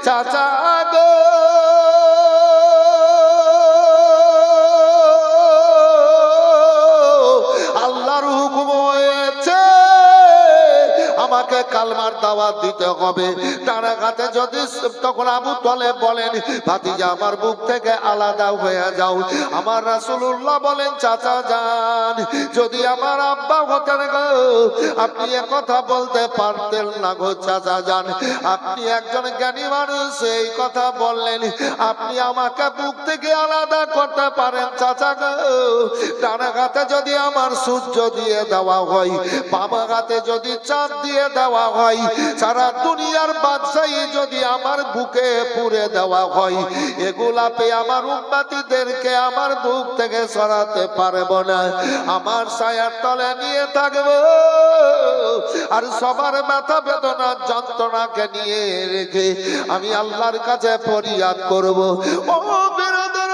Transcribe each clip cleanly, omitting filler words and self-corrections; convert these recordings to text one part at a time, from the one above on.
চাচা গো আল্লাহর হুকুম হয়েছে আমাকে কালমার দাওয়াত দিতে হবে। ডানা হাতে যদি তখন আবু তালেব বলেন ভাতিজা আমার বুক থেকে আলাদা হয়ে যাও। আমার রাসূলুল্লাহ বলেন চাচা যান যদি আমার আব্বা হতেন গো আপনি কথা বলতে পারতেন না গো চাচা যান, আপনি একজন জ্ঞানী মানুষ এই কথা বললেন, আপনি আমাকে বুক থেকে আলাদা করতে পারেন চাচা গো। ডানা হাতে যদি আমার সূর্য দিয়ে দেওয়া হয়, বাবা হাতে যদি চাঁদ দিয়ে দেওয়া হয়, সারা দুনিয়ার বাদশাহী যদি আমার বুকে পুরে দেওয়া হয়, এগুলা পেয়ে আমার উম্মতিদেরকে আমার বুক থেকে সরাতে পারবো না। আমার ছায়ার তলে নিয়ে থাকবো আর সবার মাথা বেদনা যন্ত্রণাকে নিয়ে রেখে আমি আল্লাহর কাছে ফরিয়াদ করব। ও বিরোধের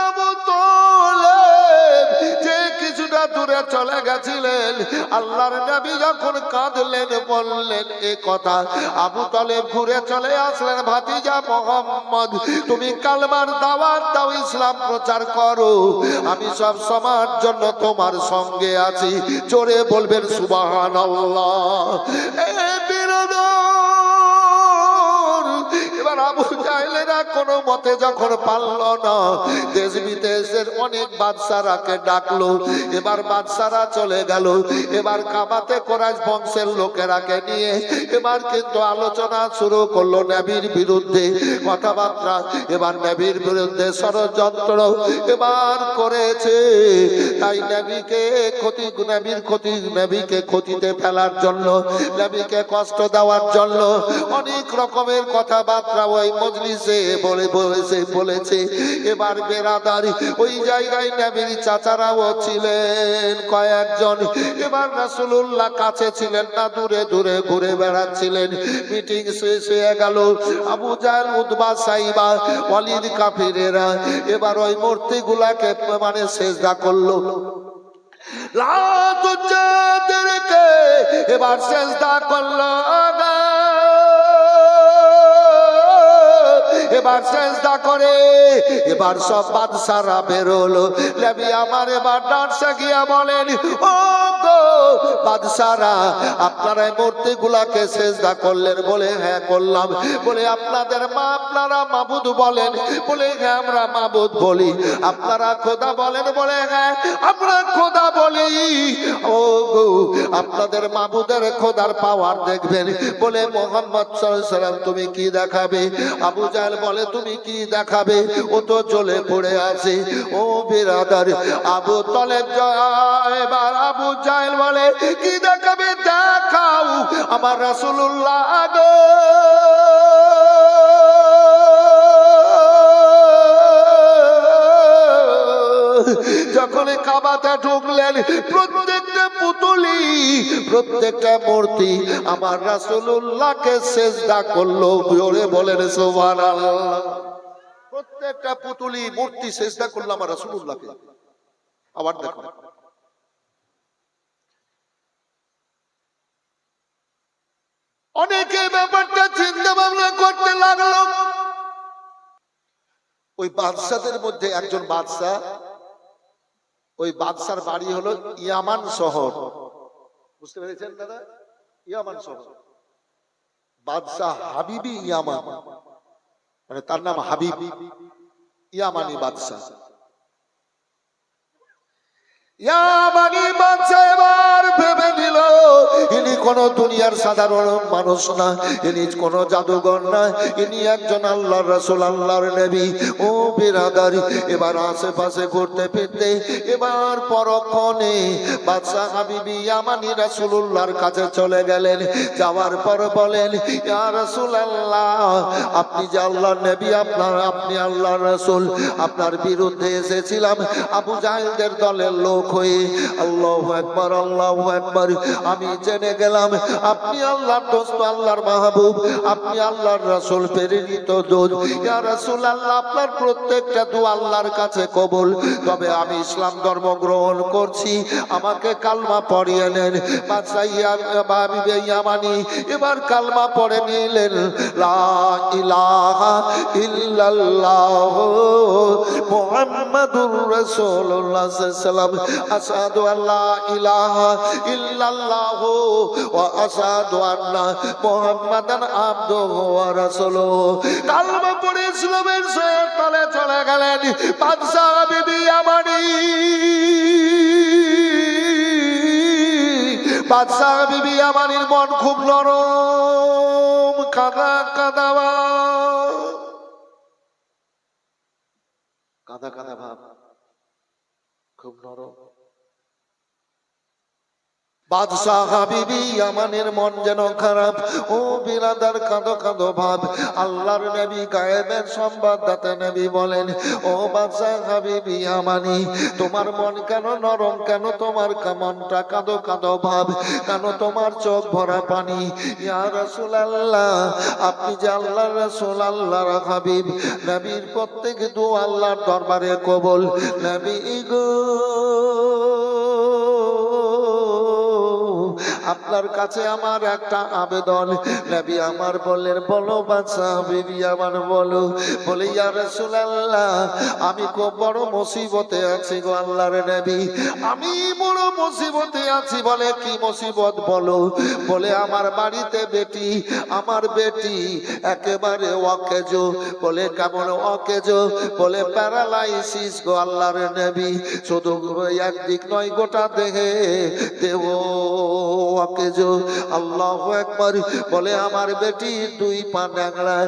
যে কিছুটা দূরে চলে গেছিলেন আল্লাহর নবী যখন কাঁদলেন বললেন এ কথা, আবু তালেব ঘুরে চলে আসলেন ভাতিজা মোহাম্মদ তুমি কালমার দাওয়াত দাও, ইসলাম প্রচার করো, আমি সব সময়ের জন্য তোমার সঙ্গে আছি। জোরে বলবেন সুবহানাল্লাহ। এবার আবু জাহেলেরা কোনো মতে যখন পারল না, দেশ বিদেশের অনেক বাদশারাকে ডাকলো, এবার বাদশারা চলে গেল, এবার কাবাতে কোরাইশ বংশের লোকেরাকে নিয়ে এবার কিন্তু আলোচনা শুরু করলো নবীর বিরুদ্ধে কথাবার্তা, এবার নবীর বিরুদ্ধে ষড়যন্ত্র এবার করেছে। তাই নবীকে নবীকে ক্ষতিতে ফেলার জন্য, নবীকে কষ্ট দেওয়ার জন্য অনেক রকমের কথাবার্তা ওই মজলিসে বলেছে। এবার বেরাদারি ওই জায়গায় নবীর চাচারাও ছিলেন কয়েকজন, এবার রাসূলুল্লাহ কাছে ছিলেন না, দূরে দূরে ঘুরে বেড়াচ্ছিলেন। মিটিং শেষ হয়ে গেল, আবু জাহেল উতবা সাইবা ওয়ালিদ কাফিরেরা এবার ওই মূর্তিগুলাকে মানে সেজদা করলো, এবার সেজদা করলো, এবার সেজদা করে এবার সব বাদশারা বেরোলো। নবী আমার এবার ডাঁটসে গিয়া বলেন ও গো বাদশারা আপনারা মূর্তিগুলাকে সেজদা করলেন? বলে হ্যাঁ করলাম। বলে আপনাদের মা আপনারা মাবুদ বলেন? বলে হ্যাঁ আমরা মাবুদ বলি। আপনারা খোদা বলেন? বলে হ্যাঁ আমরা খোদা বলি। ও গো আপনাদের মাবুদের খোদার পাওয়ার দেখবেন। বলে মুহাম্মদ সাল্লাল্লাহু আলাইহি ওয়াসাল্লাম তুমি কি দেখাবে? আবু জাহেল বলে তুমি কি দেখাবে? ও তো জ্বলে পড়ে আছে। ও বিরাদার আবু তালেব এবার আবু জাহেল বলে কি দেখাবে? দেখাও আমার রাসূলুল্লাহ গো। যখন কাবাতে ঢুকলেন প্রত্যেকটা পুতুলি প্রত্যেকটা মূর্তি আমার রাসূলুল্লাহকে সেজদা করলো। জোরে বলেন সুবহানাল্লাহ। প্রত্যেকটা পুতুলি মূর্তি সেজদা করলো আমার রাসূলুল্লাহকে। আবার দেখো অনেকে ব্যাপারটা চিন্তা ভাবনা করতে লাগলো। ওই বাদশাদের মধ্যে একজন বাদশা, ওই বাদশার বাড়ি হলো ইয়ামান শহর। বুঝতে পেরেছেন দাদা? ইয়ামান শহর। বাদশা হাবিবি ইয়ামান, মানে তার নাম হাবিব, ইয়ামানি বাদশা। ইয়ামানি বাদশা এবার ভেবে নিল ইনি কোন দুনিয়ার সাধারণ মানুষ না, ইনি কোন জাদুঘর না, ইনি একজন আল্লাহর রাসূল, আল্লাহর নবী। ও বিরাদার এবার আশেপাশে ঘুরতে ফিরতে এবার পরক্ষণে বাদশা হাবিবি ইয়ামানি রাসূলুল্লাহর কাছে চলে গেলেন। যাওয়ার পর বলেন ইয়া রাসূলুল্লাহ আপনি যে আল্লাহর নবী, আপনি আল্লাহর রাসূল, আপনার বিরুদ্ধে এসেছিলাম আবু জাহেলদের দলের লোক লোক হয়ে আল্লাহু আকবার আল্লাহু আকবার আমি জেনে গেলাম আপনি আল্লাহর দোস্ত আল্লাহর মাহবুব আপনি আল্লাহর রাসূল প্রেরিত দূত ইয়া রাসূলুল্লাহ আপনার প্রত্যেকটা দোয়া আল্লাহর কাছে কবুল তবে আমি ইসলাম ধর্ম গ্রহণ করছি আমাকে কালমা পড়িয়ে নেন বাদশাহ ইয়ামানি এবার কালমা পড়ে নিলেন লা ইলাহা ইল্লাল্লাহ মুহাম্মাদুর রাসূলুল্লাহ সাল্লাল্লাহু আলাইহি ওয়াসাল্লাম আশহাদু আল্লা ইলাহা ইল্লাল্লাহ ওয়া আশহাদু আন্না মুহাম্মাদান আবদুহু ওয়া রাসূলুহু কালমা পড়ে ইসলামের তলে চলে গেলেন বাদশাহ বিবি ইয়ামানি বাদশাহ বিবি ইয়ামানির মন খুব নরম কাদা কাদা কাদা কাদা ভাব খুব নরম বাদশাহ বিবি ইয়ামানের মন যেন খারাপ ও বিরাদার কাঁদো কাঁদো ভাব আল্লাহর নবী গায়েবের সংবাদদাতা নবী বলেন ও বাদশাহ বিবি ইয়ামানি তোমার মন কেন নরম কেন তোমার মনটা কাঁদো কাঁদো ভাব কেন তোমার চোখ ভরা পানি ইয়া রাসূলুল্লাহ আপনি যে আল্লাহর রাসূল আল্লাহর হাবিব নবীর প্রত্যেক দোয়া আল্লাহর দরবারে কবুল নবী গো আপনার কাছে আমার একটা আবেদন নবী আমার বললেন বলো বাদশাহ বিবি আমার বলো বলে ইয়া রাসূলুল্লাহ আমি খুব বড় মুসিবতে আছি গো আল্লাহর নবী আমি বড় মুসিবতে আছি বলে কি মুসিবত বলো বলে আমার বাড়িতে আমার বেটি একেবারে অকেজো বলে কেমন অকেজো বলে প্যারালাইসিস গো আল্লাহর নবী শুধু একদিক নয় গোটা দেহে দেহ অকেজো আল্লাহু আকবার বলে আমার বেটি দুই পা ন্যাংরা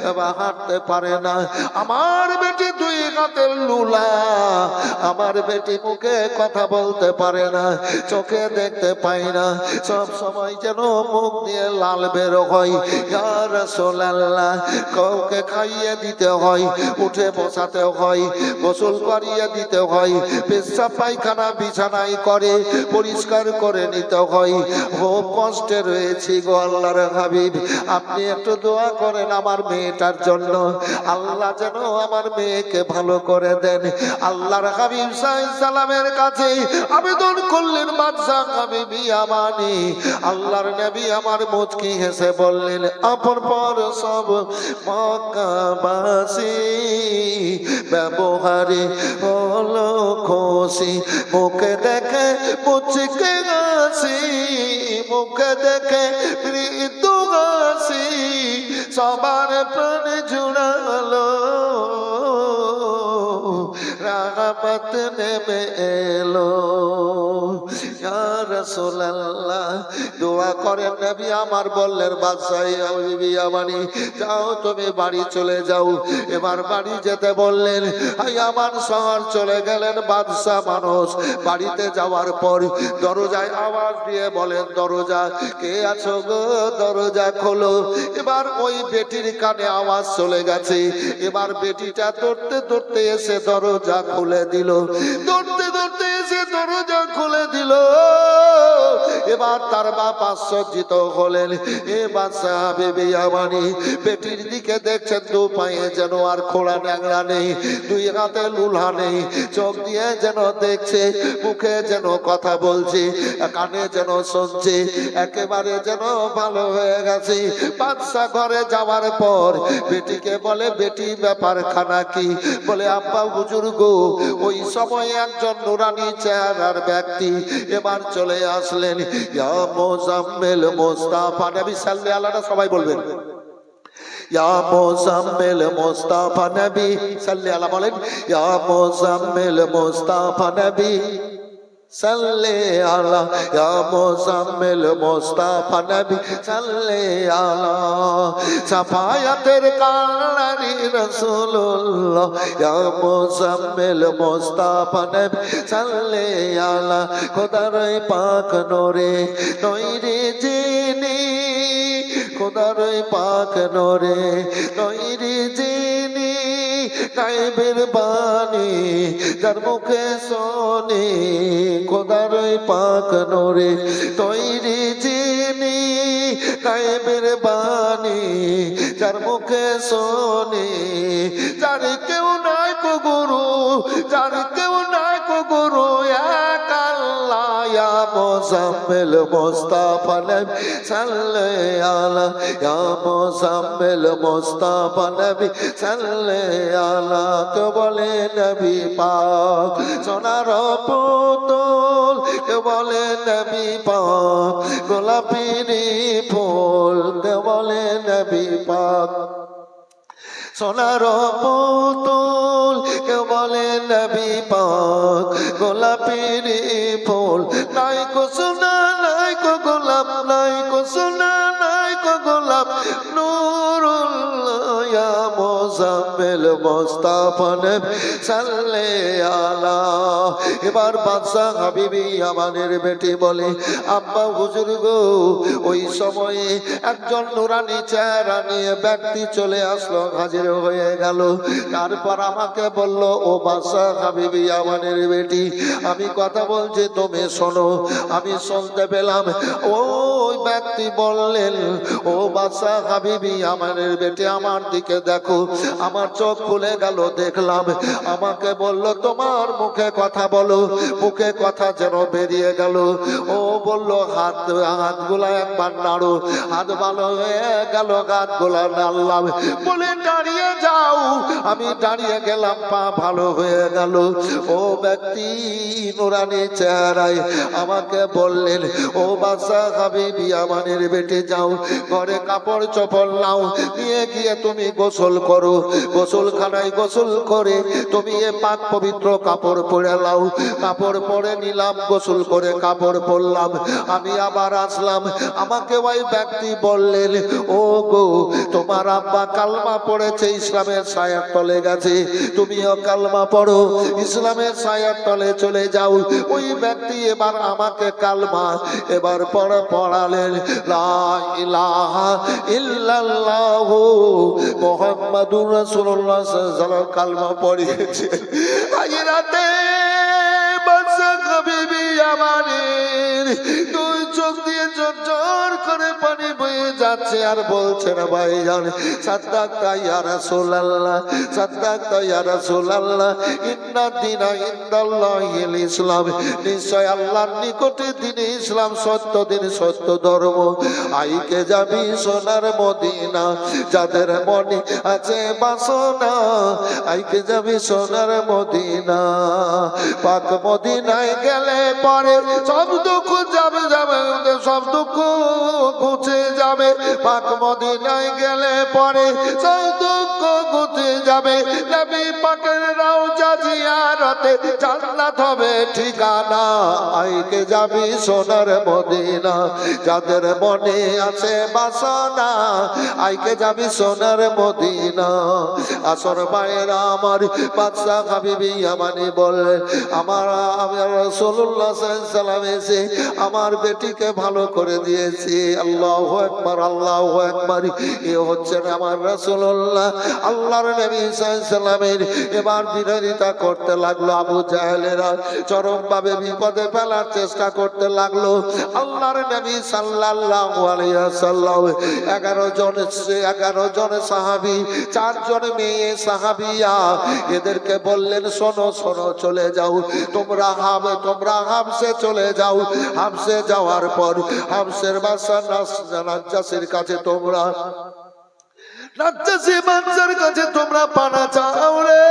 এবার হাঁটতে পারে না আমার বেটি দুই হাতের লুলা আমার বেটি মুখে কথা বলতে পারে না চোখে দেখতে পায় না সব সময় যেন মুখ দিয়ে লাল বের হয় ইয়া রাসূলুল্লাহ কাউকে খাইয়ে দিতে হয় উঠে বসাতে হয় গোসল করিয়ে দিতে হয় পেশাব পায়খানা বিছানায় করে পরিষ্কার করে নিতে হয় খুব কষ্টে রয়েছি গো আল্লাহর হাবিব আপনি একটু দোয়া করেন আমার মেয়েটার জন্য আল্লাহ যেন আমার মেয়েকে ভালো করে দেন আল্লাহর হাবিব সাল্লামের কাছে আবেদন করলেন বাদশাহ বিবি ইয়ামানি আল্লাহর নবী আমার মুচকি হেসে বললেন আপন পর সব মক্কাবাসী ব্যবহারে হলো খুশি মুখে দেখে মুচকে হাসি মুখে দেখে মৃদু হাসি সবার প্রাণ জুড়ালো রাহমত নেমে এলো ইয়া রাসূলুল্লাহ দোয়া করেন নবী আমার বললেন বাদশাহ বিবি ইয়ামানি যাও তুমি বাড়ি চলে যাও এবার বাড়ি যেতে বললেন ইয়ামান শহর চলে গেলেন বাদশাহ মানুষ বাড়িতে যাওয়ার পর দরজায় আওয়াজ দিয়ে বলেন দরজা কে আছো গো দরজা খোলো এবার ওই বেটির কানে আওয়াজ চলে গেছে এবার বেটিটা দৌড়তে দৌড়তে এসে দরজা খুলে দিল দৌড়তে দৌড়তে এসে দরজা খুলে দিল এবার তার বাপ আশ্চর্যিত হলেন এ বাদশাহ বিবি ইয়ামানি বেটির দিকে দেখছেন দু পায়ে যেন আর খোড়া ন্যাংরা নেই দুই হাতে লুলা নেই চোখ দিয়ে যেন দেখছে মুখে যেন কথা বলছে কানে যেন শুনছে একেবারে যেন ভালো হয়ে গেছে বাদশাহ ঘরে যাওয়ার পর বেটিকে বলে বেটি ব্যাপার খানা কি বলে আব্বা বুজুর্গ ওই সময় একজন নুরানি চেহারার ব্যক্তি এবার চলে আসলেন ইয়া মুজাম্মিল মুস্তাফা নবী সাল্লাল্লাহু আলাইহি ওয়াসাল্লাম সবাই বলবেন ইয়া মুজাম্মিল মুস্তাফা নবী সাল্লাল্লাহু আলাইহি বলেন ইয়া মুজাম্মিল মুস্তাফা নবী সাল্লে আলা ইয়া মুজাম্মিল মুস্তাফা নবী সাল্লে আলা সাফায়াতের কালারি রাসূলুল্লাহ ইয়া মুজাম্মিল মুস্তাফা নবী সাল্লে আলা খোদার পাক নূরে তৈরি জিনি খোদার পাক নূরে তৈরি জিনি গায়েবের বাণী যার মুখে শোনে খোদার পাক নূরে তৈরি যিনি গায়েবের বাণী যার মুখে শোনে যার কেউ নাই কো গুরু যার কেউ নাই কো গুরু এক আল্লাহ ইয়া মুজাম্মিল মুস্তাফা নবী সাল্লাল্লাহু আলা ইয়া মুজাম্মিল মুস্তাফা নবী সাল্লাল্লাহু আলা কে বলে নবী পাক সোনার পুতুল কে বলে নবী পাক গোলাপের ফুল কে বলে নবী পাক সোনার পুতুল কে বলে নবী পাক গোলাপের ফুল নাই কো সোনা নাই কো গোলাপ নাই কো সোনা নাই কো গোলাপ নূরুল্লাহ ইয়া মুজাম্মিল মুস্তাফা নবী সাল্লাল্লাহু আলা এবার বাদশা হাবিবি আমানের বেটি বলে আব্বা হুজুর গো ওই সময়ে একজন নুরানি চেহারা নিয়ে ব্যক্তি চলে আসলো হাজির হয়ে গেল তারপর আমাকে বলল ও বাদশা হাবিবি আমানের বেটি আমি কথা বলছি তুমি শোনো আমি শুনতে পেলাম ওই ব্যক্তি বললেন ও বাদশা হাবিবি আমানের বেটি আমার দিকে দেখো আমার চোখ খুলে গেল দেখলাম আমাকে বলল তোমার মুখে কথা বলো মুখে কথা যেন বেরিয়ে গেল ও বলল হাতগুলা একবার নাড়ো হাত ভালো হয়ে গেল হাতগুলা নাড়লাম বলে দাঁড়িয়ে যাও আমি দাঁড়িয়ে গেলাম পা ভালো হয়ে গেল ও ব্যক্তি নুরানি চেহারায় আমাকে বললেন ও বাদশা হাবিবি আমানের বেটে যাও ঘরে কাপড় চোপড় নাও নিয়ে গিয়ে তুমি গোসল করো গোসলখানায় গোসল করে তুমি এ পাক পবিত্র কাপড় পরে নাও কাপড় পরে নিলাম গোসল করে কাপড় পরলাম আমি আবার আসলাম আমাকে ওই ব্যক্তি বললেন ও গো তোমার আব্বা কালমা পড়েছে ইসলামের ছায়ার তলে গেছে তুমিও কালমা পড়ো ইসলামের ছায়ার তলে চলে যাও ওই ব্যক্তি এবার আমাকে কালমা এবার পড়ালেন লা ইলাহা ইল্লাল্লাহু মুহাম্মাদুর রাসূলুল্লাহ সাল্লাল্লাহু আলাইহি ওয়াসাল্লাম কালমা পড়িয়েছে আজ রাতে বাদশা হাবিবি আমানের দুই চোখ দিয়ে ঝরঝর করে পানি বয়ে যাচ্ছে আর বলছে না ভাইজান সাদ্দাকতা ইয়া রাসূলুল্লাহ সাদ্দাকতা ইয়া রাসূলুল্লাহ ইন্না দীনা ইনদাল্লাহিল ইসলাম নিশ্চয় আল্লাহর নিকটে দ্বীন ইসলাম সত্য দিন সত্য ধর্ম আইকে যাবি সোনার মদিনা যাদের মনে আছে বাসনা আইকে যাবি সোনার মদিনা পাক মদিনায় গেলে পরে সব দুঃখ যাবে যাবে সব দুঃখ ঘুচে যাবে পাক মদিনায় গেলে পরে সব দুঃখ ঘুচে যাবে নবী পাকের রওজা জিয়ারতে জান্নাত হবে ঠিকানা আইকে যাবি সোনার মদিনা যাদের মনে আছে বাসনা আইকে যাবি সোনার মদিনা আসর মায়েরা আমার বাদশা হাবিবি আমানি বললেন আমার রাসূলুল্লাহ সাল্লাল্লাহু আলাইহি ওয়াসাল্লাম এসে আমার বেটিকে ভালো করে দিয়েছে আল্লাহু আকবার আল্লাহু আকবার এ হচ্ছেন আমার রাসূলুল্লাহ আল্লাহর নবী সাল্লাল্লাহু আলাইহি ওয়াসাল্লামের এবার বিরোধিতা করতে লাগলো আবু জাহেলেরা চরম ভাবে বিপদে ফেলার চেষ্টা করতে লাগলো আল্লাহর নবী সাল্লাল্লাহু আলাইহি ওয়াসাল্লাম 11 জন সাহাবী 4 জন মেয়ে সাহাবিয়া এদেরকে বললেন শোনো শোনো চলে যাও তোমরা হাবসে চলে যাও হাবসে যাওয়ার পর হাবসের বাদশা নাজ্জাসীর কাছে তোমরা নাজ্জাসী বাদশার কাছে তোমরা পানা চাও রে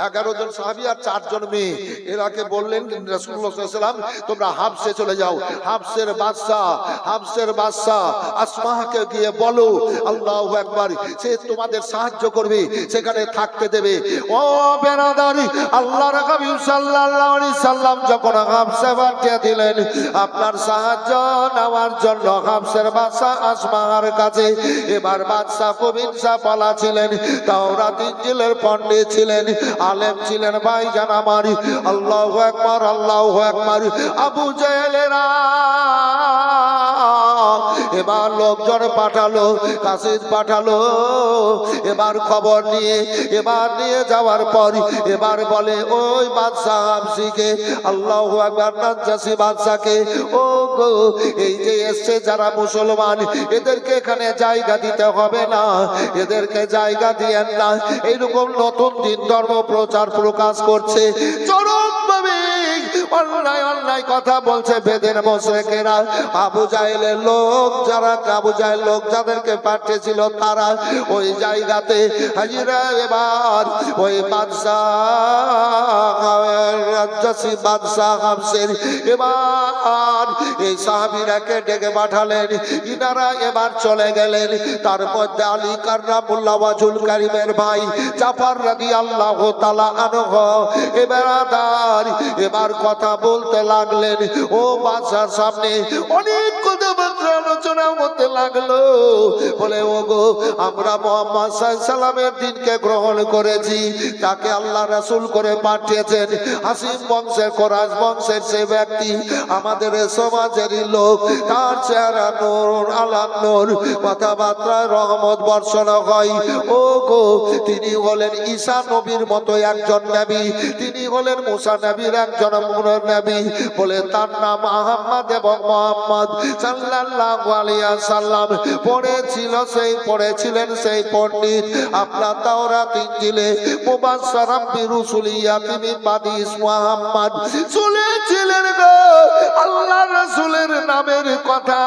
11 জন সাহাবী আর 4 জন মেয়ে এরাকে বললেন রাসূলুল্লাহ সাল্লাল্লাহু আলাইহি ওয়াসাল্লাম তোমরা হাবসে চলে যাও হাবসের বাদশা আসমাকে গিয়ে বলো আল্লাহু আকবার সে তোমাদের সাহায্য করবে সেখানে থাকতে দেবে ও বেরাদারি আল্লাহর হাবিব সাল্লাল্লাহু আলাইহি সাল্লাম যখন হাবসে পাঠিয়ে দিলেন আপনার সাহায্য নেওয়ার জন্য হাবসের বাদশা আসমার কাছে এবার বাদশা কবিনসা পালা ছিলেন তাওরাত ইনজিলের পণ্ডিত ছিলেন আলেম ছিলেন ভাইজান আমার আল্লাহু আকবার আবু জাহেলেরা এবার লোকজন পাঠালো, কাসিদ পাঠালো, এবার খবর নিয়ে এবার নিয়ে যাওয়ার পর এবার বলে ওই বাদশাহ হাবশিকে, আল্লাহু আকবার, নাজ্জাশী বাদশাকে, ও গো এই যে এসছে যারা মুসলমান এদেরকে এখানে জায়গা দিতে হবে না, এদেরকে জায়গা দিয়েন না। এইরকম নতুন দিন ধর্ম প্রচার প্রকাশ করছে, চরমভাবে অন্যায় অন্যায় কথা বলছে বেদের মুশরিকেরা। আবু জাহেলের লোক যারা, আবু জাহেল লোক যাদেরকে পাঠিয়েছিল তারা ওই জায়গাতে হাজিরা। এবার ওই নাজ্জাশী বাদশাহ হাবশের এবার এই সাহাবীরাকে ডেকে পাঠালেন, ইনারা এবার চলে গেলেন। তার মধ্যে আলী কাররামুল্লাহ ওয়াজহুল কারীমের ভাই জাফর রাদিয়াল্লাহু তাআলা আনহু এবার কথা বলতে লাগলেন। ও বাদশার সামনে অনেক কথাবার্তা আলোচনা করতে লাগলো, বলে ও গো আমরা মুহাম্মদ সাল্লাল্লাহু আলাইহি সাল্লামের দিনকে গ্রহণ করেছি, তাকে আল্লাহ রাসূল করে পাঠিয়েছেন। হাসিম বংশের, কোরাইশ বংশের সে ব্যক্তি আমাদের সমাজেরই লোক, তার চেহারা নূর আলা নূর, কথাবার্তায় রহমত বর্ষণ হয়। ও গো তিনি হলেন ঈসা নবীর মতো একজন নবী, তিনি হলেন মুসা নবীর একজন নবী, বলে তার নাম আহমদ এবং মুহাম্মদ সাল্লাল্লাহু আলাইহি ওয়াসাল্লাম পড়েছিলেন সেই পণ্ডিত আপনার তাওরাত ইনজিলে মুবাশশারাম বিরুসুলিয়াতি মিন বাদি মুহাম্মদ শুনেছিলেন গো আল্লাহর রাসূলের নামের কথা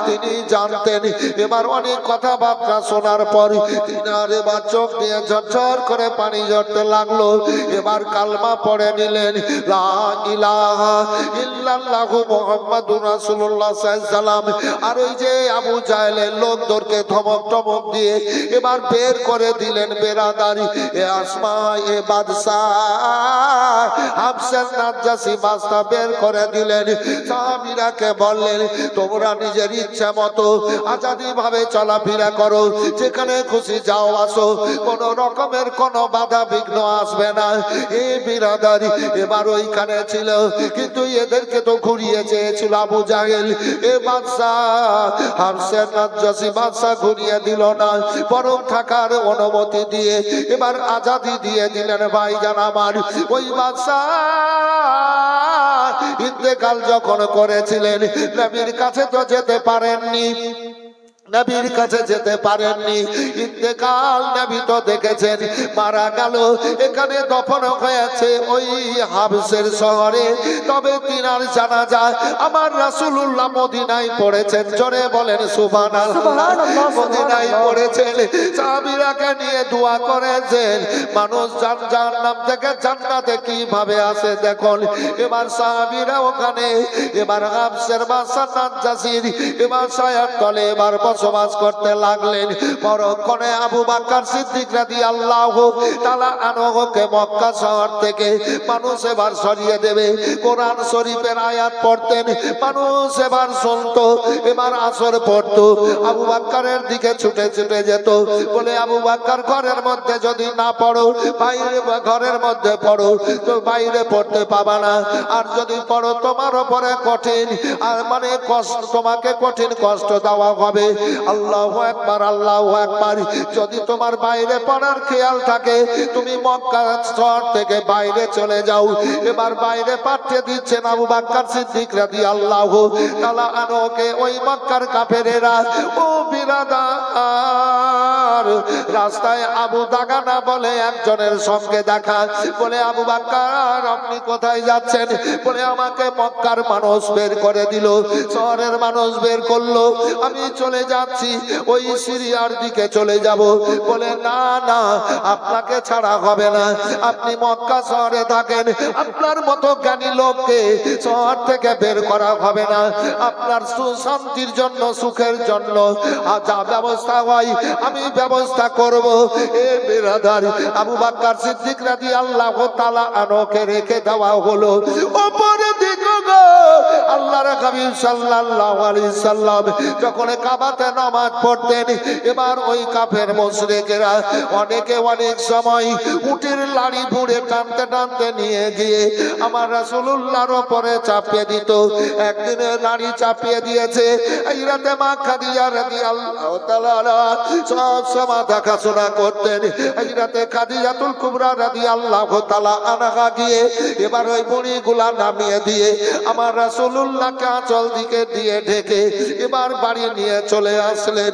তিনি জানতেন। এবার অনেক কথাবার্তা শোনার পর তিনার এবার চোখ দিয়ে ঝরঝর করে পানি ঝরতে লাগলো। এবার কালমা পড়ে নিলেন, লা ইলাহা ইল্লাল্লাহু মুহাম্মাদুর রাসূলুল্লাহ সাল্লাল্লাহু আলাইহি সাল্লাম। আর ওই যে আবু জাহেলের লোকদেরকে ধমক টমক দিয়ে এবার বের করে দিলেন বেরাদারি। এ আসমা, এ বাদশাহ হাবশের নাজ্জাশী বাদশাহ বের করে দিলেন। সাহাবীরাকে বললেন তোমরা নিজের ইচ্ছা মতো আজাদি ভাবে চলাফেরা করো, যেখানে খুশি যাও আসো, কোন রকমের কোন বাধা বিঘ্ন আসবে না। এই বিরাদারি এবার ওইখানে ছিল, কিন্তু এদেরকে তো ঘুরিয়ে চেয়েছিল আবু জাহেল। এ বাদশাহ হাবশের নাজ্জাশী বাদশাহ ঘুরিয়ে দিল না, বরং থাকার অনুমতি দিয়ে এবার আজাদি দিয়ে দিলেন। ভাইজান আমার, ওই বাদশাহ ইন্তেকাল যখন করেছিলেন নবীর কাছে তো যেতে পারেননি, নবীর কাছে যেতে পারেননি। ইন্তেকাল নবী তো দেখেছেন, মারা গেল, এখানে দফন হয়েছে ওই হাবশের শহরে। তবে তিনার জানাজা আমার রাসূলুল্লাহ মদিনায় পড়েছেন। জোরে বলেন সুবহানাল্লাহ। মদিনায় পড়েছেন, সাহাবীরাকে নিয়ে দোয়া করেছেন। মানুষ জাহান্নাম থেকে জান্নাতে কিভাবে আসে দেখুন। এবার সাহাবীরা ওখানে এবার হাবশের বাদশা নাজ্জাশীর এবার ছায়ার তলে এবার বসবাস করতে লাগলেন। পরক্ষণে আবু বকর সিদ্দিক রাদিয়াল্লাহু তাআলা আনহুকে মক্কা শহর থেকে মানুষ এবার সরিয়ে দেবে। কোরআন শরীফের আয়াত পড়তেন, মানুষ এবার শুনতো, এবার আসর পড়তো, আবু বকরের দিকে ছুটে ছুটে যেত, বলে আবু বকর ঘরের মধ্যে যদি না পড়ো, বাইরে ঘরের মধ্যে পড়ো, তো বাইরে পড়তে পাবা না, আর যদি পড়ো তোমার উপরে কঠিন আর মানে কষ্ট, তোমাকে কঠিন কষ্ট দেওয়া হবে। আল্লাহু আকবার, আল্লাহু আকবার। যদি তোমার বাইরে পড়ার খেয়াল থাকে তুমি মক্কা শহর থেকে বাইরে চলে যাও। এবার বাইরে পাঠিয়ে দিচ্ছেন আবু বকর সিদ্দিক রাদিয়াল্লাহু তাআলা আনহুকে। ওই মক্কার কাফেরেরা, ও বিরাদার, রাস্তায় আবু দাগানা বলে একজনের সঙ্গে দেখা, বলে আবু বকর আপনি কোথায় যাচ্ছেন? বলে আমাকে মক্কার মানুষ বের করে দিল, শহরের মানুষ বের করলো, আমি চলে যাচ্ছি ওই সিরিয়ার দিকে চলে যাব। বলে না না, আপনাকে ছাড়া হবে না, আপনি মক্কা শহরে থাকেন, আপনার মতো জ্ঞানী লোককে শহর থেকে বের করা হবে না। আপনার সুশান্তির জন্য, সুখের জন্য যা ব্যবস্থা হয় আমি ব্যবস্থা করব। এ বিরাদার, আবু বকর সিদ্দিক রাদিয়াল্লাহু তাআলা আনহুকে রেখে দেওয়া হলো। ওপরে দিকে গো আল্লাহর কবি সাল্লাল্লাহু আলাইহি সাল্লাম যখন কাবাতে নামাজ পড়তেন, এবার ওই কাফের মুশরিকেরা অনেকে অনেক সময় উটের লাড়ি ভুঁড়ে টানতে টানতে নিয়ে গিয়ে আমার রাসূলুল্লাহর উপরে চাপিয়ে দিত। একদিনে লাড়ি চাপিয়ে দিয়েছে, এই রাতে মা খাদিজা রাদিয়াল্লাহু তাআলা সব সময় দেখাশোনা করতেন। এই রাতে খাদিজাতুল কুবরা রাদিয়াল্লাহু তাআলা আনহা গিয়ে এবার ওই বড়িগুলা নামিয়ে দিয়ে আমার রাসূলুল্লাহকে আঁচল দিকে দিয়ে ঢেকে এবার বাড়ি নিয়ে চলে আসলেন।